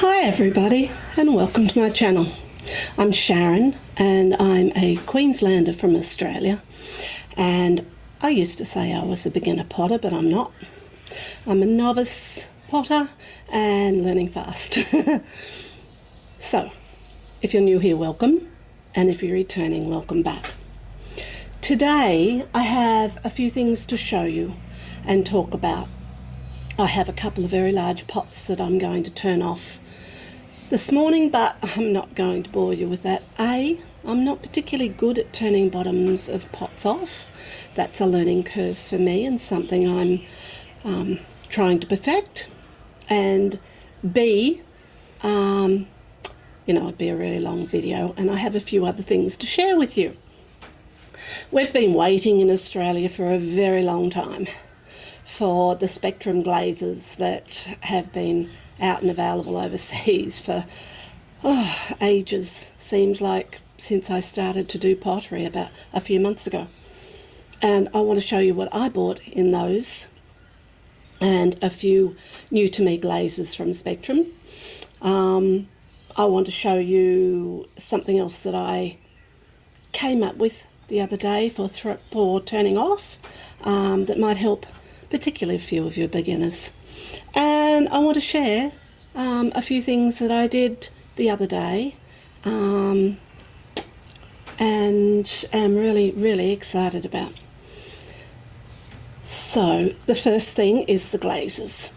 Hi everybody and welcome to my channel. I'm Sharon and I'm a Queenslander from Australia, and I used to say I was a beginner potter, but I'm not. I'm a novice potter and learning fast. So if you're new here, welcome, and if you're returning, welcome back. Today I have a few things to show you and talk about. I have a couple of very large pots that I'm going to turn off this morning, but I'm not going to bore you with that. I'm not particularly good at turning bottoms of pots off. That's a learning curve for me and something I'm trying to perfect. And B, it'd be a really long video, and I have a few other things to share with you. We've been waiting in Australia for a very long time for the spectrum glazes that have been out and available overseas for ages. Seems like since I started to do pottery about a few months ago. And I want to show you what I bought in those and a few new to me glazes from Spectrum. I want to show you something else that I came up with the other day for turning off that might help particularly a few of your beginners. And I want to share a few things that I did the other day and am really excited about. So the first thing is the glazes.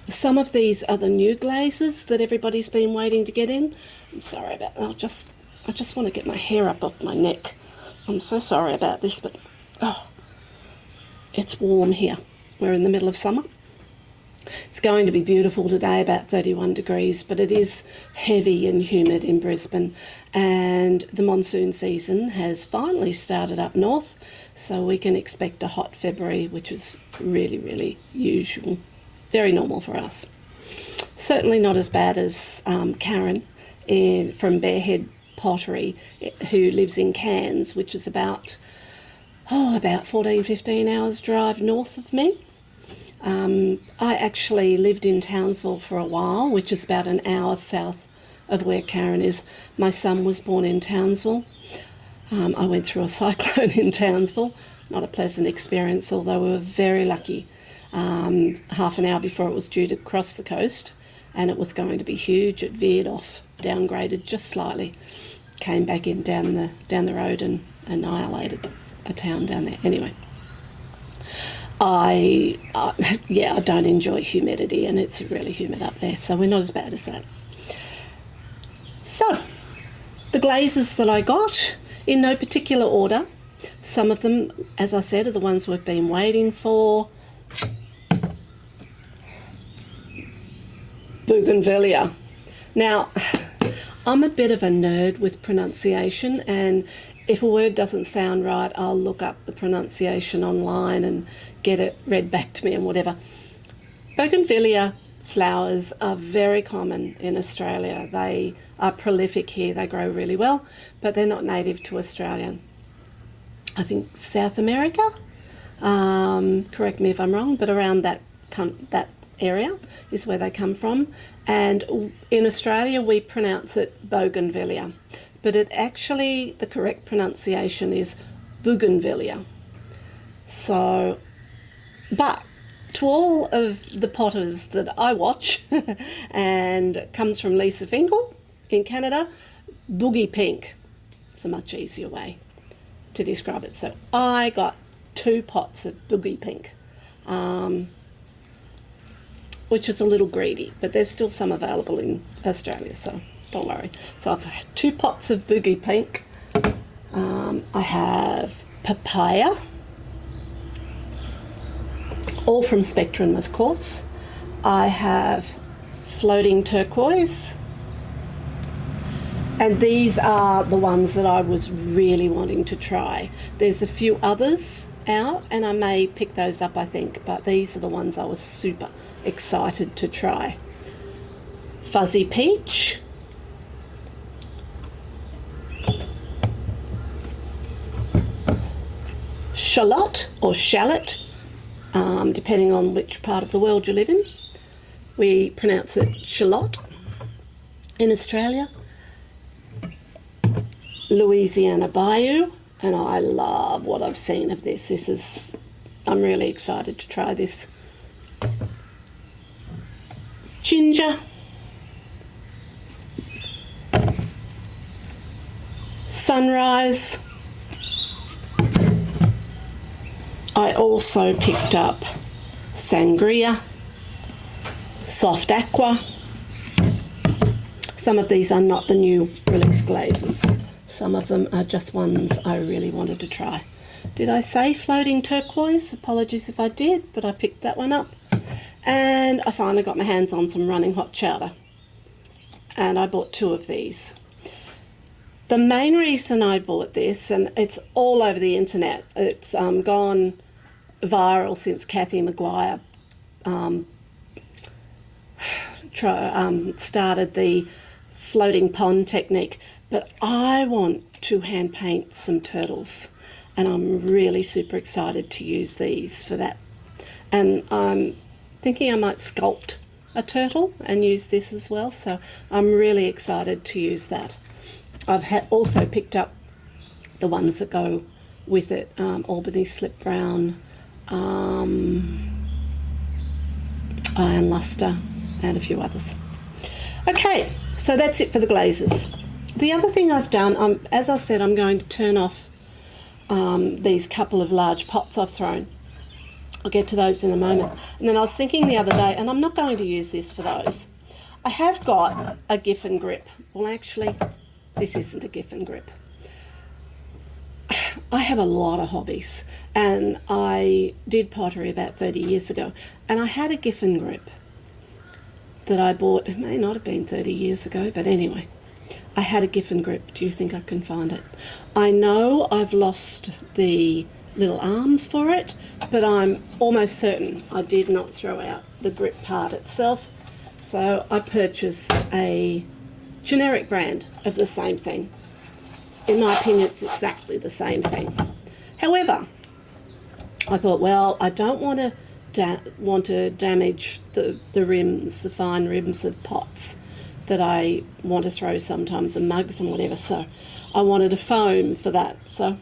Some of these are the new glazes that everybody's been waiting to get in. I'm sorry about that. I just want to get my hair up off my neck. I'm so sorry about this, but it's warm here. We're in the middle of summer. It's going to be beautiful today, about 31 degrees, but it is heavy and humid in Brisbane, and the monsoon season has finally started up north, so we can expect a hot February, which is really usual, very normal for us. Certainly not as bad as Karen from Barehead Pottery, who lives in Cairns, which is about 14-15 hours drive north of me. I actually lived in Townsville for a while, which is about an hour south of where Karen is. My son was born in Townsville. I went through a cyclone in Townsville. Not a pleasant experience, although we were very lucky. Half an hour before it was due to cross the coast, and it was going to be huge, it veered off, downgraded just slightly, came back in down the road and annihilated a town down there. Anyway, I don't enjoy humidity, and it's really humid up there, so we're not as bad as that. So, the glazes that I got, in no particular order. Some of them, as I said, are the ones we've been waiting for. Bougainvillea. Now, I'm a bit of a nerd with pronunciation, and if a word doesn't sound right, I'll look up the pronunciation online and get it read back to me and whatever. Bougainvillea flowers are very common in Australia. They are prolific here. They grow really well, but they're not native to Australia. I think South America, correct me if I'm wrong, but around that area is where they come from. And in Australia, we pronounce it Bougainvillea, but the correct pronunciation is Bougainvillea. So, but to all of the potters that I watch, and comes from Lisa Finkel in Canada, boogie pink. It's a much easier way to describe it. So I got 2 pots of boogie pink, which is a little greedy, but there's still some available in Australia, so don't worry. So I've had 2 pots of boogie pink. I have papaya, all from Spectrum, of course. I have floating turquoise, and these are the ones that I was really wanting to try. There's a few others out, and I may pick those up, I think, but these are the ones I was super excited to try. Fuzzy peach, shallot or shallot, depending on which part of the world you live in. We pronounce it shallot. in Australia, Louisiana Bayou, and I love what I've seen of this. I'm really excited to try this. Ginger, Sunrise. I also picked up Sangria, Soft Aqua. Some of these are not the new release glazes. Some of them are just ones I really wanted to try. Did I say floating turquoise? Apologies if I did, but I picked that one up. And I finally got my hands on some running hot chowder. And I bought 2 of these. The main reason I bought this, and it's all over the internet, it's gone viral since Kathy Maguire started the floating pond technique, but I want to hand paint some turtles, and I'm really super excited to use these for that. And I'm thinking I might sculpt a turtle and use this as well, so I'm really excited to use that. I've also picked up the ones that go with it, Albany Slip Brown, Iron Luster, and a few others. Okay, so that's it for the glazes. The other thing I've done, as I said, I'm going to turn off these couple of large pots I've thrown. I'll get to those in a moment. And then I was thinking the other day, and I'm not going to use this for those. I have got a Giffen grip. Well, actually, this isn't a Giffen grip. I have a lot of hobbies, and I did pottery about 30 years ago, and I had a Giffen grip that I bought. It may not have been 30 years ago, but anyway, I had a Giffen grip. Do you think I can find it? I know I've lost the little arms for it, but I'm almost certain I did not throw out the grip part itself. So I purchased a generic brand of the same thing. In my opinion, it's exactly the same thing. However, I thought, well, I don't want to damage the rims, the fine rims of pots that I want to throw sometimes, and mugs and whatever, so I wanted a foam for that. So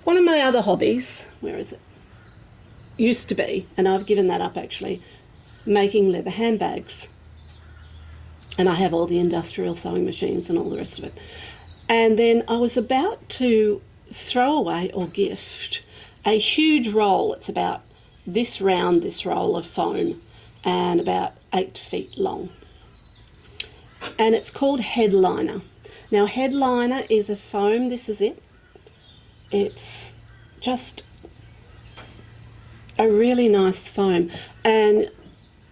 one of my other hobbies, where is it? Used to be, and I've given that up actually, making leather handbags. And I have all the industrial sewing machines and all the rest of it. And then I was about to throw away or gift a huge roll. It's about this round, this roll of foam, and about 8 feet long. And it's called Headliner. Now, Headliner is a foam. This is it. It's just a really nice foam. And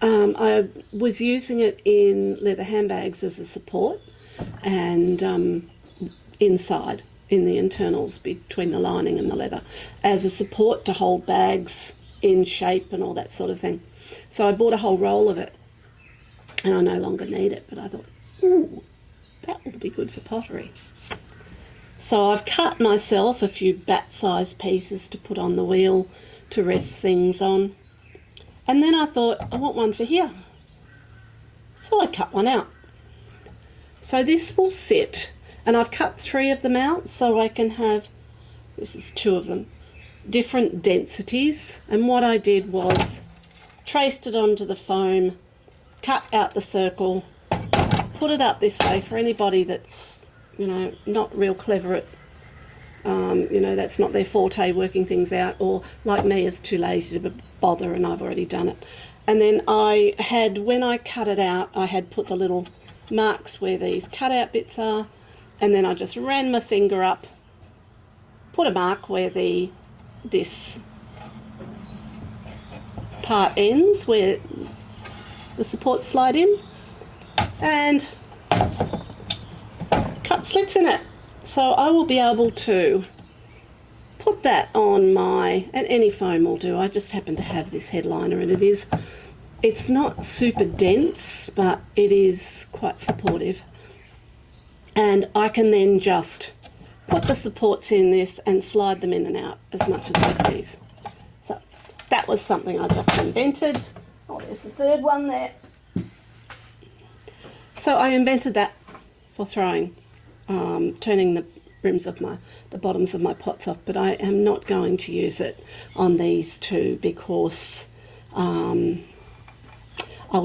I was using it in leather handbags as a support, and inside in the internals between the lining and the leather as a support to hold bags in shape and all that sort of thing. So I bought a whole roll of it, and I no longer need it, but I thought, ooh, that would be good for pottery. So I've cut myself a few bat-sized pieces to put on the wheel to rest things on. And then I thought, I want one for here. So I cut one out. So this will sit, and I've cut 3 of them out so I can have, this is 2 of them, different densities. And what I did was traced it onto the foam, cut out the circle, put it up this way for anybody that's, you know, not real clever at, you know, that's not their forte, working things out, or like me is too lazy to bother and I've already done it. And then I had, when I cut it out, I had put the little marks where these cut out bits are, and then I just ran my finger up, put a mark where this part ends, where the supports slide in, and cut slits in it. So I will be able to put that on my, and any foam will do. I just happen to have this Headliner, and it's not super dense, but it is quite supportive. And I can then just put the supports in this and slide them in and out as much as I please. So that was something I just invented. Oh, there's the third one there. So I invented that for throwing, turning the rims of the bottoms of my pots off, but I am not going to use it on these two because I'll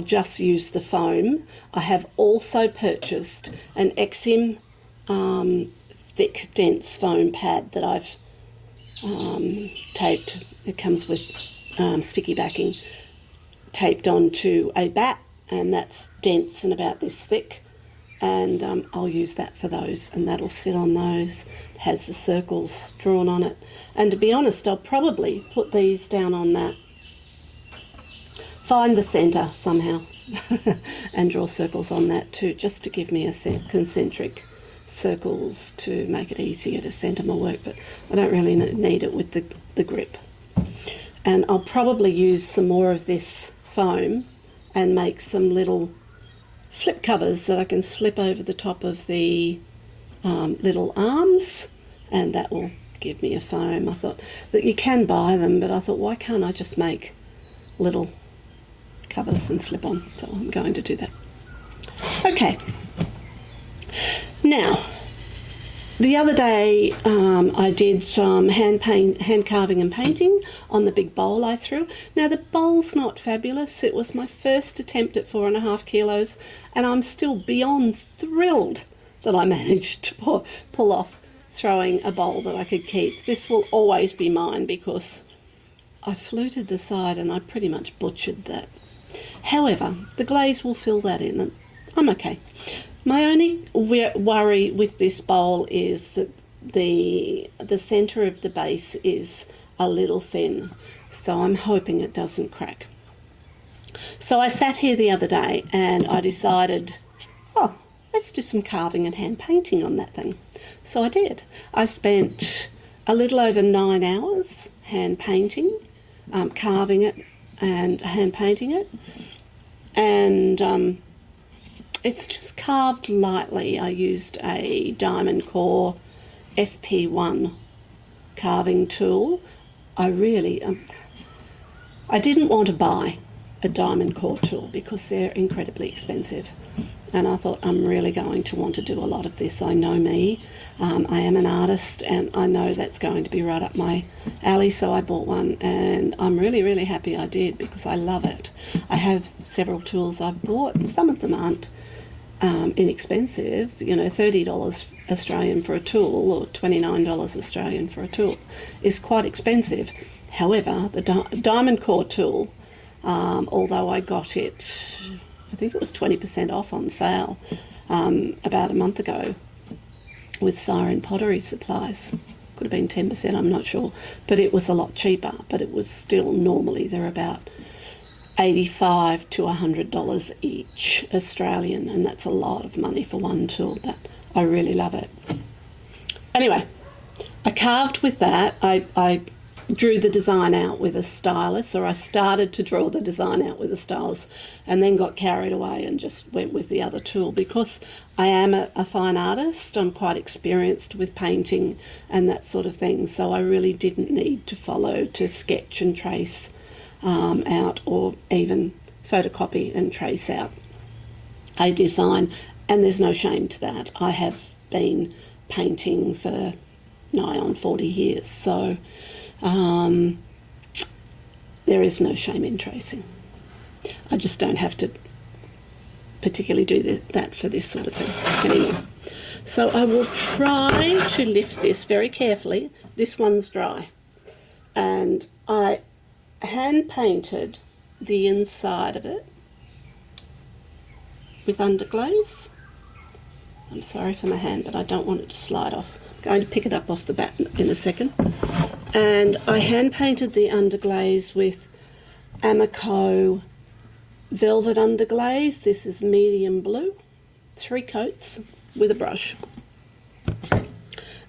just use the foam. I have also purchased an Exim thick, dense foam pad that I've taped. It comes with sticky backing, taped onto a bat, and that's dense and about this thick. And I'll use that for those, and that'll sit on those. It has the circles drawn on it. And to be honest, I'll probably put these down on that. Find the centre somehow and draw circles on that too, just to give me a concentric circles to make it easier to centre my work, but I don't really need it with the grip. And I'll probably use some more of this foam and make some little slip covers that I can slip over the top of the little arms, and that will give me a foam. I thought that you can buy them, but I thought, why can't I just make little covers and slip on? So I'm going to do that. Okay. Now, the other day I did some hand carving and painting on the big bowl I threw. Now the bowl's not fabulous. It was my first attempt at 4.5 kilos, and I'm still beyond thrilled that I managed to pull off throwing a bowl that I could keep. This will always be mine because I fluted the side and I pretty much butchered that. However, the glaze will fill that in and I'm okay. My only worry with this bowl is that the centre of the base is a little thin, so I'm hoping it doesn't crack. So I sat here the other day and I decided, oh, let's do some carving and hand painting on that thing. So I did. I spent a little over 9 hours hand painting, carving it and hand painting it, and it's just carved lightly. I used a diamond core FP1 carving tool. I didn't want to buy a diamond core tool because they're incredibly expensive, and I thought I'm really going to want to do a lot of this. I know me, I am an artist and I know that's going to be right up my alley, so I bought one and I'm really happy I did because I love it. I have several tools I've bought and some of them aren't inexpensive, you know, $30 Australian for a tool or $29 Australian for a tool is quite expensive. However, the diamond core tool, although I got it, I think it was 20% off on sale about a month ago with Siren Pottery supplies. Could have been 10%, I'm not sure, but it was a lot cheaper, but it was still normally they're about $85 to $100 each Australian, and that's a lot of money for one tool, but I really love it. Anyway, I carved with that. I drew the design out with a stylus, or I started to draw the design out with a stylus and then got carried away and just went with the other tool because I am a fine artist. I'm quite experienced with painting and that sort of thing, so I really didn't need to sketch and trace out, or even photocopy and trace out a design, and there's no shame to that. I have been painting for nigh on 40 years, so there is no shame in tracing. I just don't have to particularly do that for this sort of thing anymore. So I will try to lift this very carefully. This one's dry, and I hand painted the inside of it with underglaze. I'm sorry for my hand, but I don't want it to slide off. I'm going to pick it up off the bat in a second. And I hand painted the underglaze with Amico velvet underglaze. This is medium blue, 3 coats with a brush.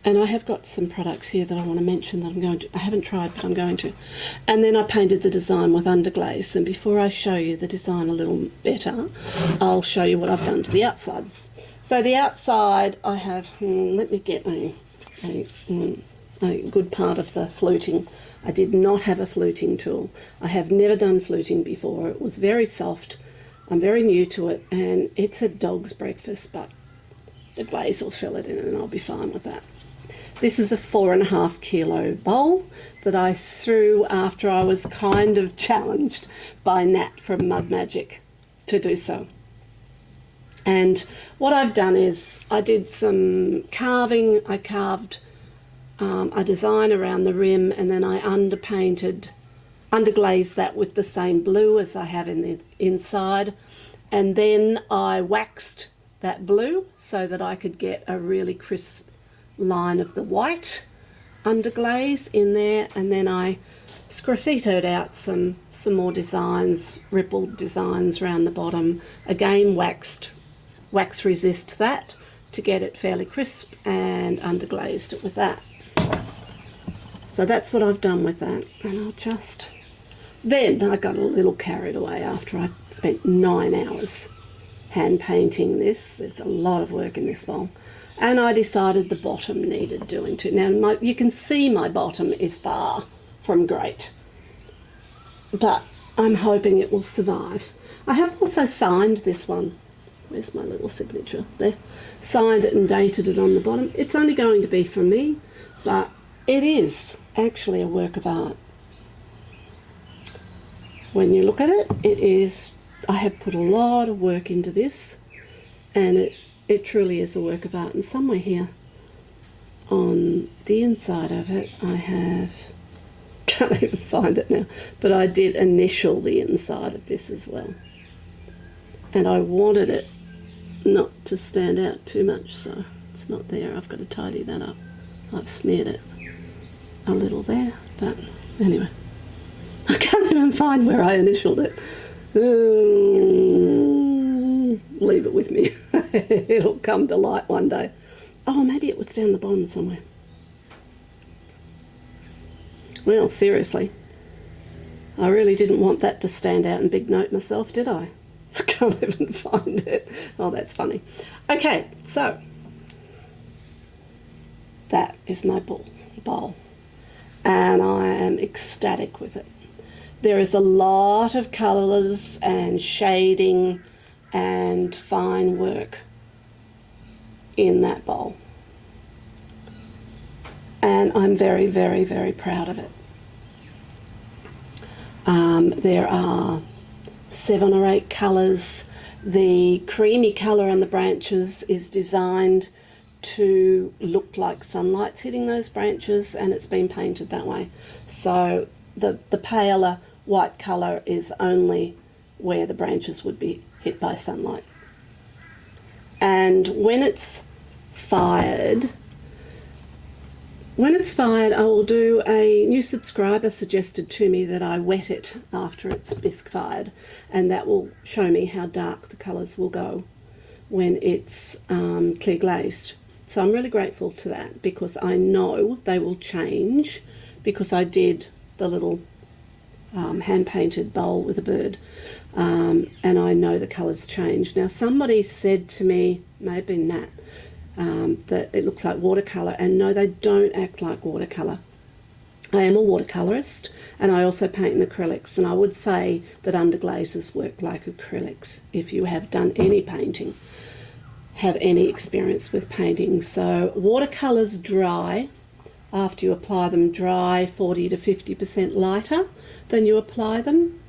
And I have got some products here that I want to mention that I haven't tried, but I'm going to. And then I painted the design with underglaze. And before I show you the design a little better, I'll show you what I've done to the outside. So the outside, I have, let me get a good part of the fluting. I did not have a fluting tool. I have never done fluting before. It was very soft, I'm very new to it, and it's a dog's breakfast, but the glaze will fill it in and I'll be fine with that. This is a 4.5 kilo bowl that I threw after I was kind of challenged by Nat from Mud Magic to do so. And what I've done is I did some carving. I carved a design around the rim, and then I underglazed that with the same blue as I have in the inside. And then I waxed that blue so that I could get a really crisp line of the white underglaze in there. And then I sgraffitoed out some more designs, rippled designs around the bottom. Again, wax resist that to get it fairly crisp, and underglazed it with that. So that's what I've done with that. And then I got a little carried away after I spent 9 hours hand painting this. There's a lot of work in this bowl. And I decided the bottom needed doing too. Now you can see my bottom is far from great, but I'm hoping it will survive. I have also signed this one. Where's my little signature? There. Signed it and dated it on the bottom. It's only going to be for me, but it is actually a work of art. When you look at it, it is. I have put a lot of work into this, and it truly is a work of art. And somewhere here on the inside of it, can't even find it now, but I did initial the inside of this as well. And I wanted it not to stand out too much, so it's not there. I've got to tidy that up. I've smeared it a little there, but anyway. I can't even find where I initialed it. Leave it with me. It'll come to light one day. Oh, maybe it was down the bottom somewhere. Well, seriously, I really didn't want that to stand out and big note myself, did I? I can't even find it. Oh, that's funny. Okay, so that is my bowl, and I am ecstatic with it. There is a lot of colours and shading and fine work in that bowl, and I'm very, very, very proud of it. There are 7 or 8 colours. The creamy colour on the branches is designed to look like sunlight's hitting those branches, and it's been painted that way. So the paler white colour is only where the branches would be hit by sunlight. And when it's fired, I will do. A new subscriber suggested to me that I wet it after it's bisque fired, and that will show me how dark the colours will go when it's clear glazed. So I'm really grateful to that, because I know they will change, because I did the little hand-painted bowl with a bird, and I know the colours change. Now, somebody said to me, maybe Nat, that it looks like watercolour, and no, they don't act like watercolour. I am a watercolourist, and I also paint in acrylics, and I would say that underglazes work like acrylics if you have done any painting, have any experience with painting. So watercolours dry, after you apply them, dry 40 to 50% lighter than you apply them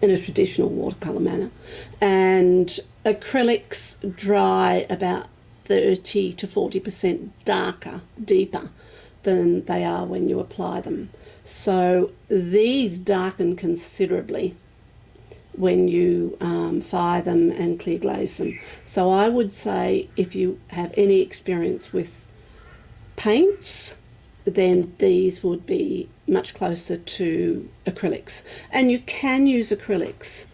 in a traditional watercolour manner, and acrylics dry about 30 to 40% darker, deeper than they are when you apply them. So these darken considerably when you fire them and clear glaze them. So I would say, if you have any experience with paints, then these would be much closer to acrylics. And you can use acrylics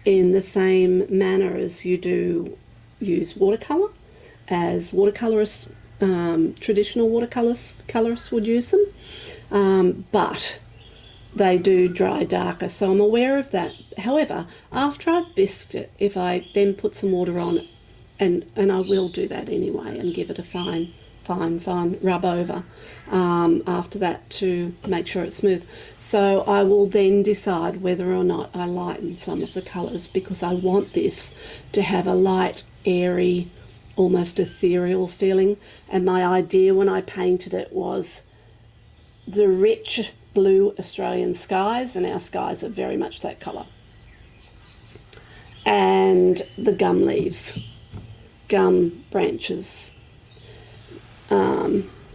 in the same manner as you do use watercolour, as watercolourists, traditional watercolourists would use them, but they do dry darker, so I'm aware of that. However, after I've bisqued it, if I then put some water on, and I will do that anyway and give it a fine fine rub over after that to make sure it's smooth. So I will then decide whether or not I lighten some of the colours, because I want this to have a light, airy, almost ethereal feeling. And my idea when I painted it was the rich blue Australian skies, and our skies are very much that colour, and the gum leaves, gum branches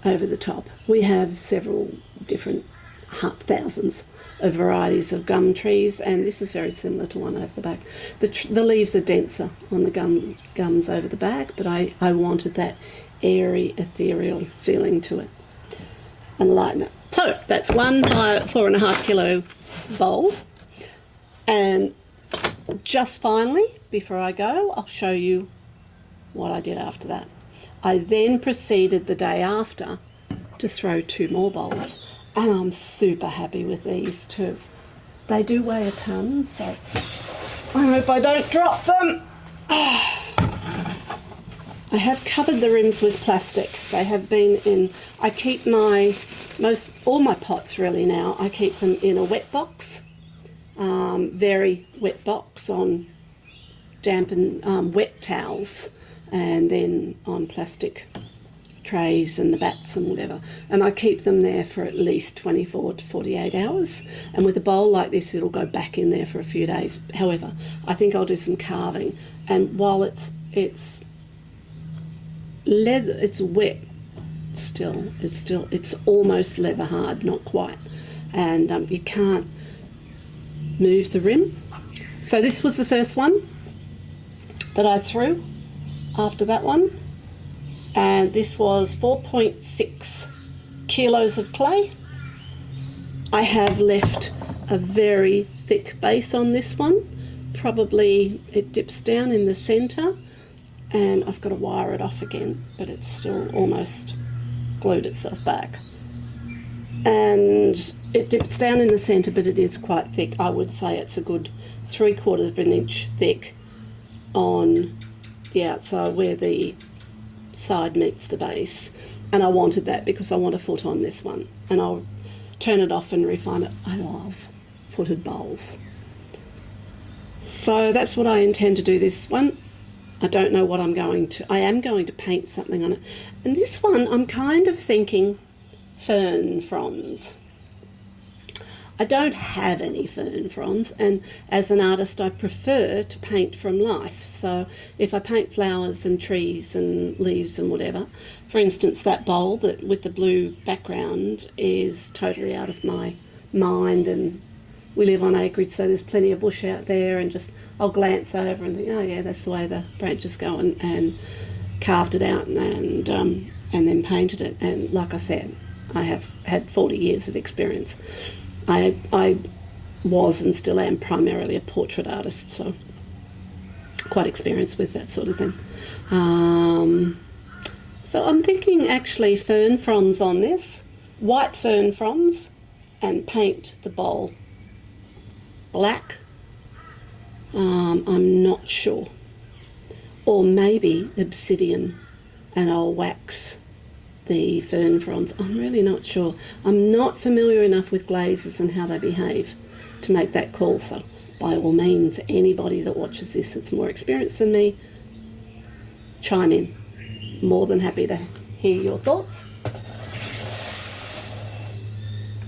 over the top. We have several different thousands of varieties of gum trees, and this is very similar to one over the back. The leaves are denser on the gums over the back, but I wanted that airy, ethereal feeling to it and lighten it. So that's one 4.5 kilo bowl. And just finally, before I go, I'll show you what I did after that. I then proceeded the day after to throw 2 more bowls, and I'm super happy with these too. They do weigh a ton, so I hope I don't drop them. I have covered the rims with plastic. They have been in, I keep all my pots really now, I keep them in a wet box, very wet box on damp and wet towels, and then on plastic trays and the bats and whatever. And I keep them there for at least 24 to 48 hours. And with a bowl like this, it'll go back in there for a few days. However, I think I'll do some carving. And while it's leather, it's wet still. It's almost leather hard, not quite. And you can't move the rim. So this was the first one that I threw after that one, and this was 4.6 kilos of clay. I have left a very thick base on this one. Probably it dips down in the centre, and I've got to wire it off again, but it's still almost glued itself back. And it dips down in the centre, but it is quite thick. I would say it's a good 3/4 of an inch thick on the outside where the side meets the base, and I wanted that because I want a foot on this one, and I'll turn it off and refine it. I love footed bowls. So that's what I intend to do this one. I don't know what I am going to paint something on it. And this one I'm kind of thinking fern fronds. I don't have any fern fronds, and as an artist I prefer to paint from life. So if I paint flowers and trees and leaves and whatever, for instance that bowl that with the blue background is totally out of my mind, and we live on acreage so there's plenty of bush out there, and just I'll glance over and think, oh yeah, that's the way the branches go, and carved it out and then painted it. And like I said, I have had 40 years of experience. I was and still am primarily a portrait artist, so quite experienced with that sort of thing. So I'm thinking actually fern fronds on this, white fern fronds, and paint the bowl black. I'm not sure. Or maybe obsidian, and I'll wax the fern fronds. I'm really not sure. I'm not familiar enough with glazes and how they behave to make that call. So by all means, anybody that watches this that's more experienced than me, chime in. More than happy to hear your thoughts.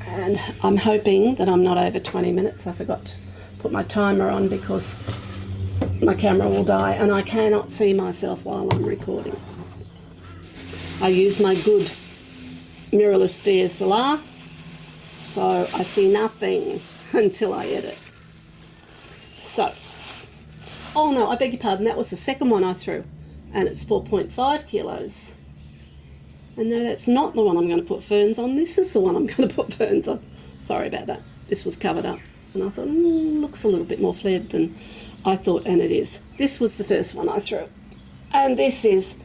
And I'm hoping that I'm not over 20 minutes. I forgot to put my timer on because my camera will die and I cannot see myself while I'm recording. I use my good mirrorless DSLR, so I see nothing until I edit. So, oh no, I beg your pardon, that was the second one I threw, and it's 4.5 kilos. And no, that's not the one I'm going to put ferns on. This is the one I'm going to put ferns on. Sorry about that. This was covered up, and I thought, looks a little bit more flared than I thought, and it is. This was the first one I threw, and this is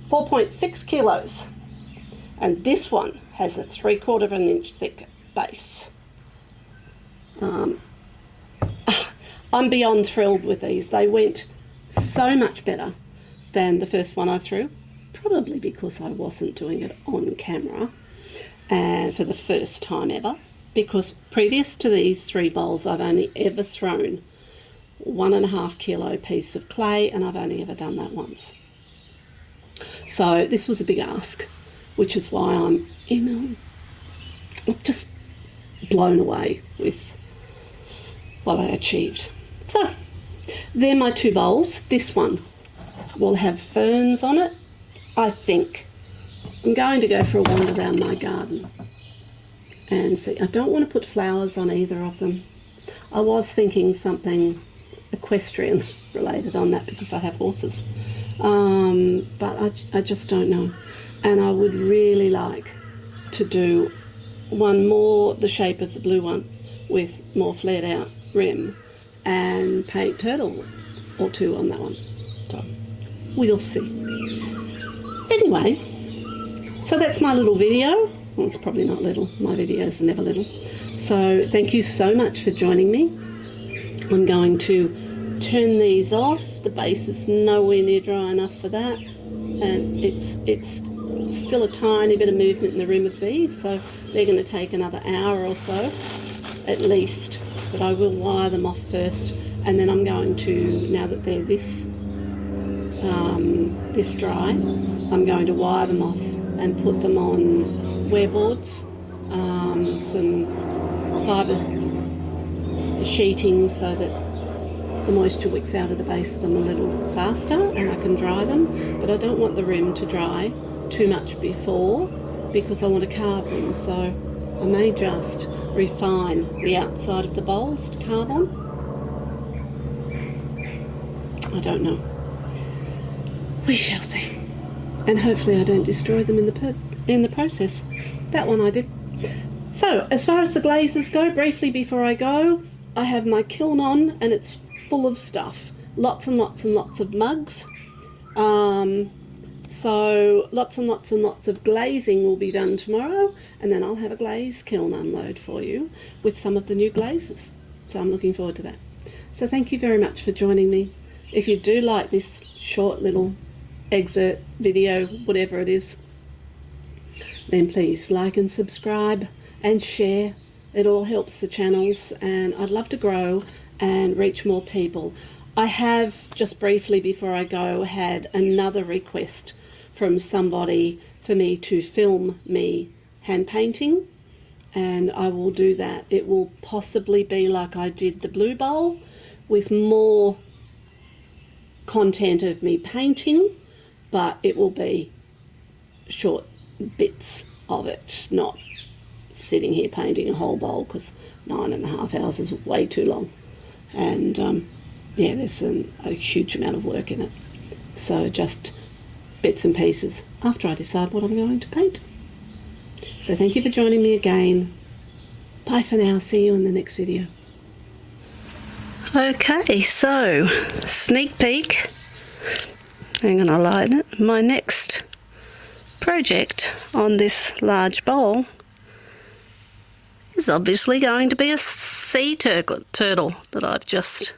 4.6 kilos, and this one has a 3/4 of an inch thick base. I'm beyond thrilled with these. They went so much better than the first one I threw. probably because I wasn't doing it on camera and for the first time ever, because previous to these 3 bowls I've only ever thrown 1.5 kilo piece of clay, and I've only ever done that once. So this was a big ask, which is why I'm, just blown away with what I achieved. So they're my 2 bowls. This one will have ferns on it, I think. I'm going to go for a wander around my garden and see. I don't want to put flowers on either of them. I was thinking something equestrian related on that because I have horses, but I just don't know. And I would really like to do one more the shape of the blue one with more flared out rim and paint turtle or 2 on that one. So we'll see. Anyway, so that's my little video. Well, it's probably not little. My videos are never little. So thank you so much for joining me. I'm going to turn these off. The base is nowhere near dry enough for that, and it's still a tiny bit of movement in the rim of these, so they're going to take another hour or so at least, but I will wire them off first, and then I'm going to, now that they're this dry, I'm going to wire them off and put them on wear boards, some fibre sheeting so that the moisture wicks out of the base of them a little faster and I can dry them, but I don't want the rim to dry too much before because I want to carve them, so I may just refine the outside of the bowls to carve on. I don't know. We shall see. And hopefully I don't destroy them in the process. That one I did. So as far as the glazes go, briefly before I go, I have my kiln on and it's full of stuff. Lots and lots and lots of mugs. So lots and lots and lots of glazing will be done tomorrow, and then I'll have a glaze kiln unload for you with some of the new glazes. So I'm looking forward to that. So thank you very much for joining me. If you do like this short little excerpt video, whatever it is, then please like and subscribe and share. It all helps the channels, and I'd love to grow and reach more people. I have, just briefly before I go, had another request from somebody for me to film me hand painting, and I will do that. It will possibly be like I did the blue bowl, with more content of me painting, but it will be short bits of it, not sitting here painting a whole bowl, because 9.5 hours is way too long. And yeah, there's a huge amount of work in it. So just bits and pieces after I decide what I'm going to paint. So thank you for joining me again. Bye for now. See you in the next video. Okay, so sneak peek. I'm going to lighten it. My next project on this large bowl is obviously going to be a sea turtle that I've just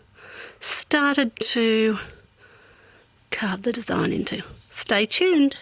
started to carve the design into. Stay tuned.